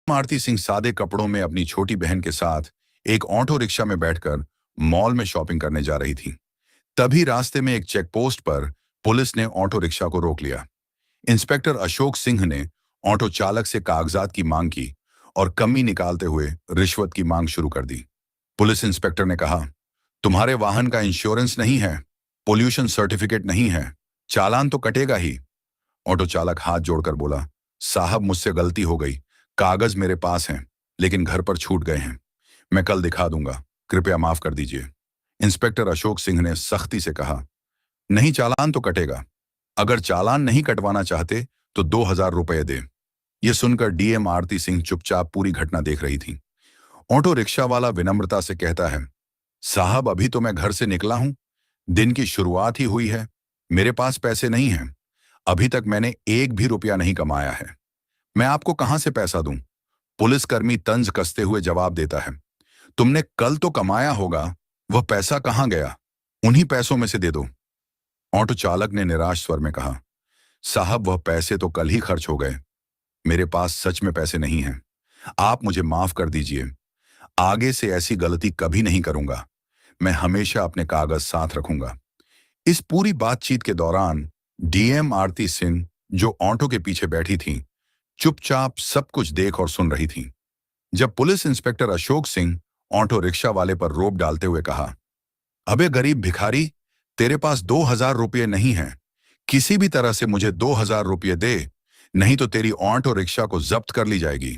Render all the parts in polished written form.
आरती सिंह सादे कपड़ों में अपनी छोटी बहन के साथ एक ऑटो रिक्शा में बैठकर मॉल में शॉपिंग करने जा रही थी। तभी रास्ते में एक चेक पोस्ट पर पुलिस ने ऑटो रिक्शा को रोक लिया। इंस्पेक्टर अशोक सिंह ने ऑटो चालक से कागजात की मांग की और कमी निकालते हुए रिश्वत की मांग शुरू कर दी। पुलिस इंस्पेक्टर ने कहा, तुम्हारे वाहन का इंश्योरेंस नहीं है, पोल्यूशन सर्टिफिकेट नहीं है, चालान तो कटेगा ही। ऑटो चालक हाथ जोड़कर बोला, साहब मुझसे गलती हो गई, कागज मेरे पास हैं लेकिन घर पर छूट गए हैं, मैं कल दिखा दूंगा, कृपया माफ कर दीजिए। इंस्पेक्टर अशोक सिंह ने सख्ती से कहा, नहीं, चालान तो कटेगा, अगर चालान नहीं कटवाना चाहते तो 2,000 रुपए दे। यह सुनकर डीएम आरती सिंह चुपचाप पूरी घटना देख रही थी। ऑटो रिक्शा वाला विनम्रता से कहता है, साहब अभी तो मैं घर से निकला हूं, दिन की शुरुआत ही हुई है, मेरे पास पैसे नहीं हैं, अभी तक मैंने एक भी रुपया नहीं कमाया है, मैं आपको कहां से पैसा दूं। पुलिसकर्मी तंज कसते हुए जवाब देता है, तुमने कल तो कमाया होगा, वह पैसा कहां गया, उन्हीं पैसों में से दे दो। ऑटो चालक ने निराश स्वर में कहा, साहब वह पैसे तो कल ही खर्च हो गए, मेरे पास सच में पैसे नहीं हैं, आप मुझे माफ कर दीजिए, आगे से ऐसी गलती कभी नहीं करूंगा, मैं हमेशा अपने कागज साथ रखूंगा। इस पूरी बातचीत के दौरान डीएम आरती सिंह, जो ऑटो के पीछे बैठी थी, चुपचाप सब कुछ देख और सुन रही थी। जब police inspector Ashok Singh auto rickshaw वाले पर रोब डालते हुए कहा, अबे गरीब भिखारी, तेरे पास 2,000 रुपये नहीं हैं, किसी भी तरह से मुझे 2,000 रुपये दे, नहीं तो तेरी ऑटो रिक्शा को जब्त कर ली जाएगी।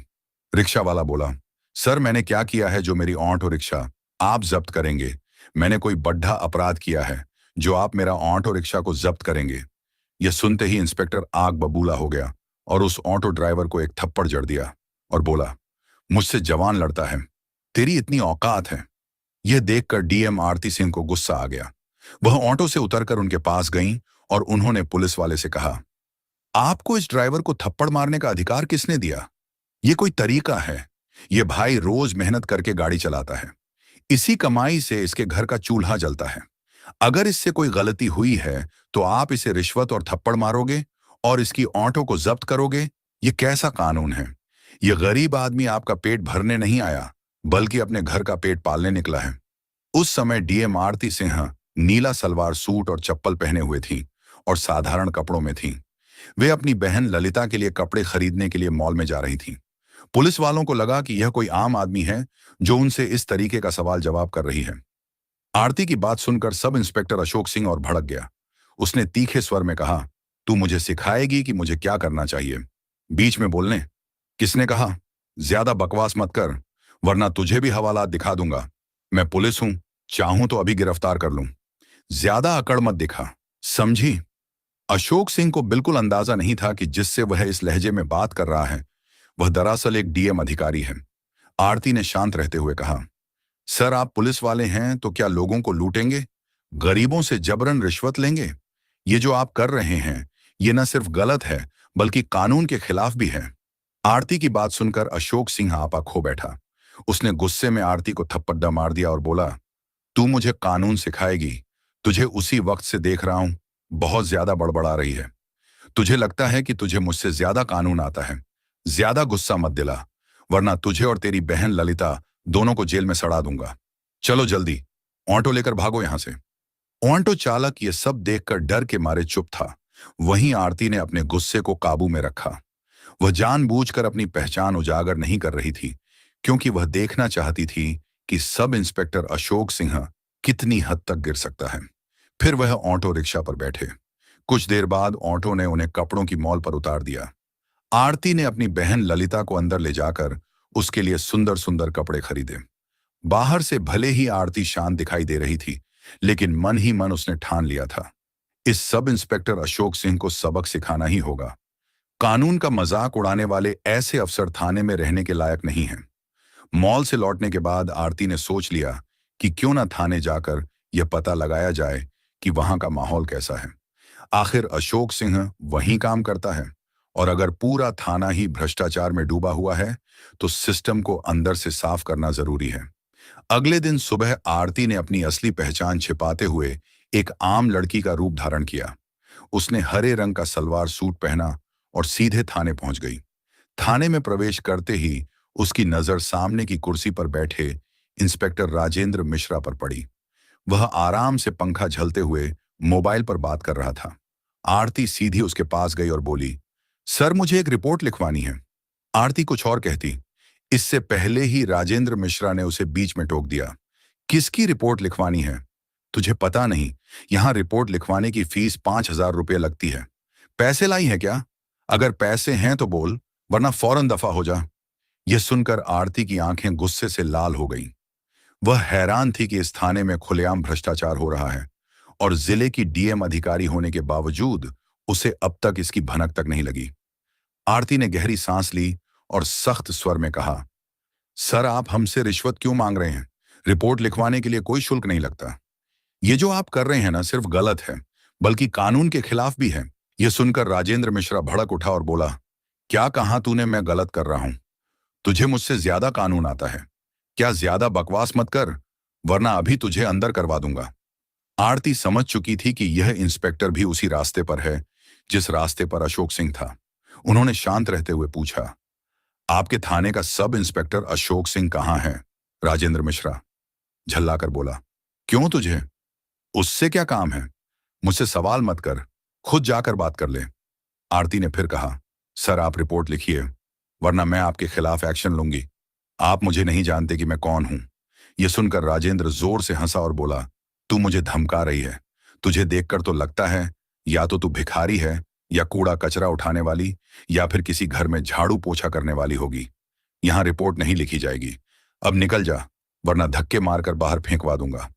रिक्शा वाला बोला, सर मैंने क्या किया है जो मेरी ऑटो रिक्शा आप जब्त करेंगे, मैंने कोई बड्ढा अपराध किया है जो आप मेरा ऑटो रिक्शा को जब्त करेंगे। यह सुनते ही इंस्पेक्टर आग बबूला हो गया और उस ऑटो ड्राइवर को एक थप्पड़ जड़ दिया और बोला, मुझसे जवान लड़ता है, तेरी इतनी औकात है। यह देखकर डीएम आरती सिंह को गुस्सा आ गया। वह ऑटो से उतरकर उनके पास गईं और उन्होंने पुलिस वाले से कहा, आपको इस ड्राइवर को थप्पड़ मारने का अधिकार किसने दिया? यह कोई तरीका है? यह भाई रोज मेहनत करके गाड़ी चलाता है, इसी कमाई से इसके घर का चूल्हा जलता है, अगर इससे कोई गलती हुई है तो आप इसे रिश्वत और थप्पड़ मारोगे और इसकी ऑटो को जब्त करोगे? यह कैसा कानून है? यह गरीब आदमी आपका पेट भरने नहीं आया बल्कि अपने घर का पेट पालने निकला है। उस समय डीएम आरती सिंह नीला सलवार सूट और चप्पल पहने हुए थी और साधारण कपड़ों में थी। वे अपनी बहन ललिता के लिए कपड़े खरीदने के लिए मॉल में जा रही थी। पुलिस वालों को लगा कि यह कोई आम आदमी है जो उनसे इस तरीके का सवाल जवाब कर रही है। आरती की बात सुनकर सब इंस्पेक्टर अशोक सिंह और भड़क गया। उसने तीखे स्वर में कहा, तू मुझे सिखाएगी कि मुझे क्या करना चाहिए? बीच में बोलने, किसने कहा? ज्यादा बकवास मत कर, वरना तुझे भी हवालात दिखा दूंगा। मैं पुलिस हूं, चाहूं तो अभी गिरफ्तार कर लूं। ज्यादा अकड़ मत दिखा, समझी? अशोक सिंह को बिल्कुल अंदाजा नहीं था कि जिससे वह इस लहजे में बात कर रहा है वह दरअसल एक डीएम अधिकारी है। आरती ने शांत रहते हुए कहा, सर आप पुलिस वाले हैं तो क्या लोगों को लूटेंगे, गरीबों से जबरन रिश्वत लेंगे? ये जो आप कर रहे हैं ये न सिर्फ गलत है बल्कि कानून के खिलाफ भी है। आरती की बात सुनकर अशोक सिंह आपा खो बैठा। उसने गुस्से में आरती को थप्पड़ मार दिया और बोला, तू मुझे कानून सिखाएगी? तुझे उसी वक्त से देख रहा हूं, बहुत ज्यादा बड़बड़ा रही है। तुझे लगता है कि तुझे मुझसे ज्यादा कानून आता है। ज्यादा गुस्सा मत दिला, वरना तुझे और तेरी बहन ललिता दोनों को जेल में सड़ा दूंगा। चलो जल्दी, ऑटो लेकर भागो यहां से। ऑटो चालक ये सब देखकर डर के मारे चुप था। वहीं आरती ने अपने गुस्से को काबू में रखा। वह जानबूझकर अपनी पहचान उजागर नहीं कर रही थी, क्योंकि वह देखना चाहती थी कि सब इंस्पेक्टर अशोक सिंह कितनी हद तक गिर सकता है। फिर वह ऑटो रिक्शा पर बैठे। कुछ देर बाद ऑटो ने उन्हें कपड़ों की मॉल पर उतार दिया। आरती ने अपनी बहन ललिता को अंदर ले जाकर उसके लिए सुंदर सुंदर कपड़े खरीदे। बाहर से भले ही आरती शांत दिखाई दे रही थी, लेकिन मन ही मन उसने ठान लिया था, इस सब इंस्पेक्टर अशोक सिंह को सबक सिखाना ही होगा। कानून का मजाक उड़ाने वाले ऐसे अफसर थाने में रहने के लायक नहीं हैं। मॉल से लौटने के बाद आरती ने सोच लिया कि क्यों न थाने जाकर यह पता लगाया जाए कि वहां का माहौल कैसा है। आखिर अशोक सिंह वहीं काम करता है, और अगर पूरा थाना ही भ्रष्टाचार में डूबा हुआ है तो सिस्टम को अंदर से साफ करना जरूरी है। अगले दिन सुबह आरती ने अपनी असली पहचान छिपाते हुए एक आम लड़की का रूप धारण किया। उसने हरे रंग का सलवार सूट पहना और सीधे थाने पहुंच गई। थाने में प्रवेश करते ही उसकी नजर सामने की कुर्सी पर बैठे इंस्पेक्टर राजेंद्र मिश्रा पर पड़ी। वह आराम से पंखा झलते हुए मोबाइल पर बात कर रहा था। आरती सीधी उसके पास गई और बोली, सर मुझे एक रिपोर्ट लिखवानी है। आरती कुछ और कहती, इससे पहले ही राजेंद्र मिश्रा ने उसे बीच में टोक दिया। किसकी रिपोर्ट लिखवानी है? तुझे पता नहीं, यहां रिपोर्ट लिखवाने की फीस 5,000 रुपये लगती है। पैसे लाई है क्या? अगर पैसे हैं तो बोल, वरना फौरन दफा हो जा। यह सुनकर आरती की आंखें गुस्से से लाल हो गईं। वह हैरान थी कि इस थाने में खुलेआम भ्रष्टाचार हो रहा है और जिले की डीएम अधिकारी होने के बावजूद उसे अब तक इसकी भनक तक नहीं लगी। आरती ने गहरी सांस ली और सख्त स्वर में कहा, सर आप हमसे रिश्वत क्यों मांग रहे हैं? रिपोर्ट लिखवाने के लिए कोई शुल्क नहीं लगता। ये जो आप कर रहे हैं ना सिर्फ गलत है, बल्कि कानून के खिलाफ भी है। यह सुनकर राजेंद्र मिश्रा भड़क उठा और बोला, क्या कहा तूने मैं गलत कर रहा हूं? तुझे मुझसे ज्यादा कानून आता है। क्या ज्यादा बकवास मत कर, वरना अभी तुझे अंदर करवा दूंगा। आरती समझ चुकी थी कि यह इंस्पेक्टर भी उसी रास्ते पर है जिस रास्ते पर अशोक सिंह था। उन्होंने शांत रहते हुए पूछा, आपके थाने का सब इंस्पेक्टर अशोक सिंह कहाँ है? राजेंद्र मिश्रा झल्लाकर बोला, क्यों तुझे उससे क्या काम है? मुझसे सवाल मत कर, खुद जाकर बात कर ले। आरती ने फिर कहा, सर आप रिपोर्ट लिखिए, वरना मैं आपके खिलाफ एक्शन लूंगी। आप मुझे नहीं जानते कि मैं कौन हूं। यह सुनकर राजेंद्र जोर से हंसा और बोला, तू मुझे धमका रही है। तुझे देखकर तो लगता है या तो तू भिखारी है, या कूड़ा कचरा उठाने वाली, या फिर किसी घर में झाड़ू पोछा करने वाली होगी। यहां रिपोर्ट नहीं लिखी जाएगी। अब निकल जा, वरना धक्के मारकर बाहर फेंकवा दूंगा।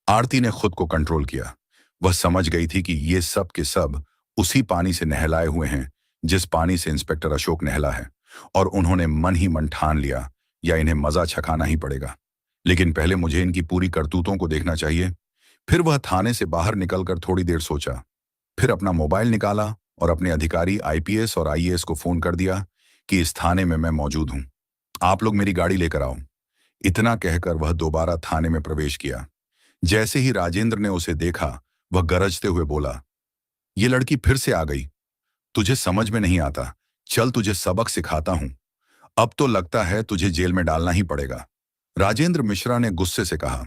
आरती ने खुद को कंट्रोल किया। वह समझ गई थी कि ये सब के सब उसी पानी से नहलाए हुए हैं जिस पानी से इंस्पेक्टर अशोक नहला है, और उन्होंने मन ही मन ठान लिया या इन्हें मजा छकाना ही पड़ेगा। लेकिन पहले मुझे इनकी पूरी करतूतों को देखना चाहिए। फिर वह थाने से बाहर निकलकर थोड़ी देर सोचा, फिर अपना मोबाइल निकाला और अपने अधिकारी आईपीएस और आईएएस को फोन कर दिया कि इस थाने में मैं मौजूद हूं, आप लोग मेरी गाड़ी लेकर आओ। इतना कहकर वह दोबारा थाने में प्रवेश किया। जैसे ही राजेंद्र ने उसे देखा, वह गरजते हुए बोला, ये लड़की फिर से आ गई। तुझे समझ में नहीं आता, चल तुझे सबक सिखाता हूं। अब तो लगता है तुझे जेल में डालना ही पड़ेगा। राजेंद्र मिश्रा ने गुस्से से कहा।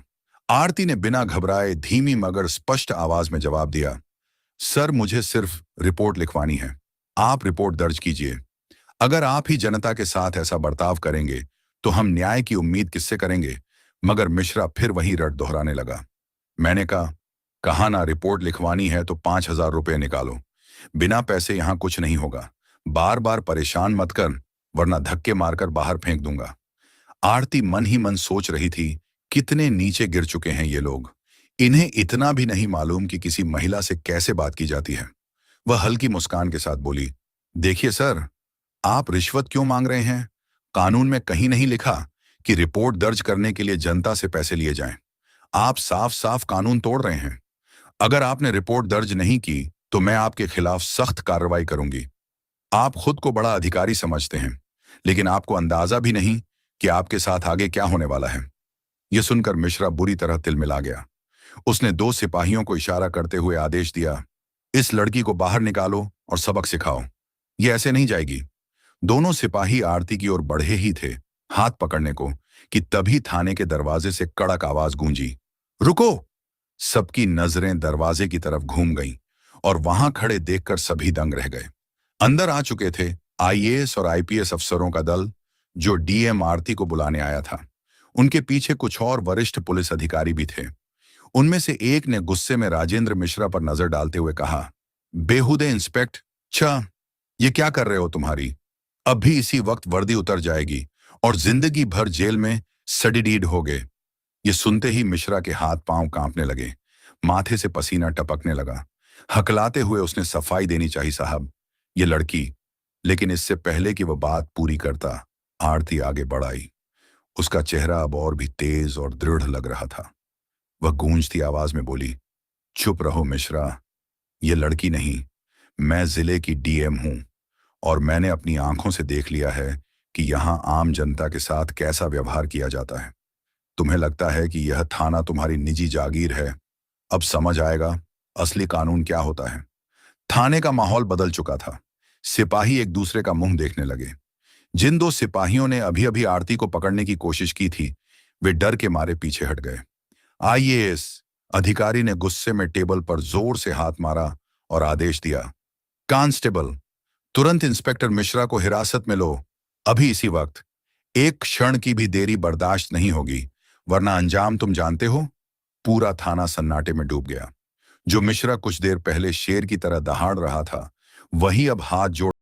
आरती ने बिना घबराए धीमी मगर स्पष्ट आवाज में जवाब दिया, सर मुझे सिर्फ रिपोर्ट लिखवानी है। आप रिपोर्ट दर्ज कीजिए। अगर आप ही जनता के साथ ऐसा बर्ताव करेंगे तो हम न्याय की उम्मीद किससे करेंगे? मगर मिश्रा फिर वही रट दोहराने लगा। मैंने कहा ना रिपोर्ट लिखवानी है तो 5,000 रुपये निकालो। बिना पैसे यहां कुछ नहीं होगा। बार बार परेशान मत कर, वरना धक्के मारकर बाहर फेंक दूंगा। आरती मन ही मन सोच रही थी, कितने नीचे गिर चुके हैं ये लोग। इन्हें इतना भी नहीं मालूम कि किसी महिला से कैसे बात की जाती है। वह हल्की मुस्कान के साथ बोली, देखिए सर, आप रिश्वत क्यों मांग रहे हैं? कानून में कहीं नहीं लिखा कि रिपोर्ट दर्ज करने के लिए जनता से पैसे लिए जाएं। आप साफ साफ कानून तोड़ रहे हैं। अगर आपने रिपोर्ट दर्ज नहीं की तो मैं आपके खिलाफ सख्त कार्रवाई करूंगी। आप खुद को बड़ा अधिकारी समझते हैं, लेकिन आपको अंदाजा भी नहीं कि आपके साथ आगे क्या होने वाला है। यह सुनकर मिश्रा बुरी तरह तिलमिला गया। उसने 2 सिपाहियों को इशारा करते हुए आदेश दिया, इस लड़की को बाहर निकालो और सबक सिखाओ। यह ऐसे नहीं जाएगी। दोनों सिपाही आरती की ओर बढ़े ही थे हाथ पकड़ने को कि तभी थाने के दरवाजे से कड़क आवाज गूंजी, रुको। सबकी नजरें दरवाजे की तरफ घूम गईं और वहां खड़े देखकर सभी दंग रह गए। अंदर आ चुके थे आईएएस और आईपीएस अफसरों का दल, जो डीएम आरती को बुलाने आया था। उनके पीछे कुछ और वरिष्ठ पुलिस अधिकारी भी थे। उनमें से एक ने गुस्से में राजेंद्र मिश्रा पर नजर डालते हुए कहा, बेहुदे इंस्पेक्टर, छा, ये क्या कर रहे हो तुम्हारी? अभी इसी वक्त वर्दी उतर जाएगी और जिंदगी भर जेल में सडीडीड होगे। ये सुनते ही मिश्रा के हाथ पांव कांपने लगे, माथे से पसीना टपकने लगा। हकलाते हुए उसने सफाई देनी चाहिए, साहब, ये लड़की। लेकिन इससे पहले कि वह बात पूरी करता, आरती आगे बढ़ आई। उसका चेहरा अब और भी तेज और दृढ़ लग रहा था। वह गूंजती आवाज में बोली, चुप रहो मिश्रा, ये लड़की नहीं, मैं जिले की डीएम हूं और मैंने अपनी आंखों से देख लिया है कि यहां आम जनता के साथ कैसा व्यवहार किया जाता है। तुम्हें लगता है कि यह थाना तुम्हारी निजी जागीर है। अब समझ आएगा असली कानून क्या होता है। थाने का माहौल बदल चुका था। सिपाही एक दूसरे का मुंह देखने लगे। जिन दो सिपाहियों ने अभी अभी आरती को पकड़ने की कोशिश की थी, वे डर के मारे पीछे हट गए। आईएएस अधिकारी ने गुस्से में टेबल पर जोर से हाथ मारा और आदेश दिया, कांस्टेबल, तुरंत इंस्पेक्टर मिश्रा को हिरासत में लो, अभी इसी वक्त। एक क्षण की भी देरी बर्दाश्त नहीं होगी, वरना अंजाम तुम जानते हो। पूरा थाना सन्नाटे में डूब गया। जो मिश्रा कुछ देर पहले शेर की तरह दहाड़ रहा था, वही अब हाथ जोड़